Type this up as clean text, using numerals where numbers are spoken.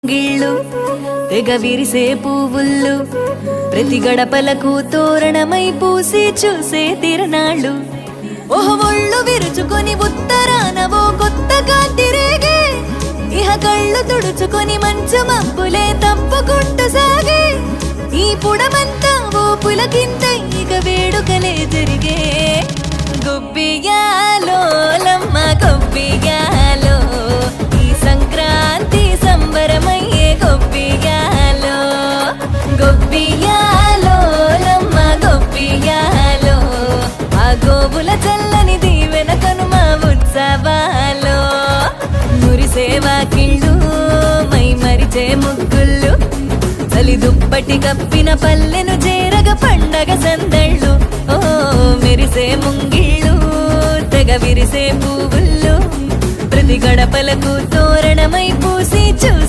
గిళ్ళు తెగ విరిసే పువ్వుళ్ళు ప్రతి గడపలకు తోరణమై పూసి చూసే తిరణాళ్ళు ఓహో ఒళ్ళు విరుచుకొని ఉత్తరానవో కొత్తగా తిరిగే ఇహ కళ్ళు తుడుచుకొని మంచు మబ్బులే తప్పుకుంటూ సాగే ఈ పుడమంతా ఓ పులకింత ఇక వేడుకలే జరిగే గుబ్బియాలో లమ్మ గొబ్బియాలో ఈ సంక్రాంతి సంబరమయ్యే గొబ్బియాలో గొబ్బియాలో లమ్మ గొబ్బియాలో ఆ గోవుల చల్లని దీవెన కనుమ ఉత్సవాలో మురిసే వాకిళ్ళు మై మరిచే ముగ్గుళ్ళు చలి దుప్పటి కప్పిన పల్లెను చేరగ పండగ సందళ్ళు ఓ మెరిసే ముంగిళ్ళు తెగ విరిసే పువ్వుళ్ళు ప్రతి గడపలకు తోరణమై పూసి చూసే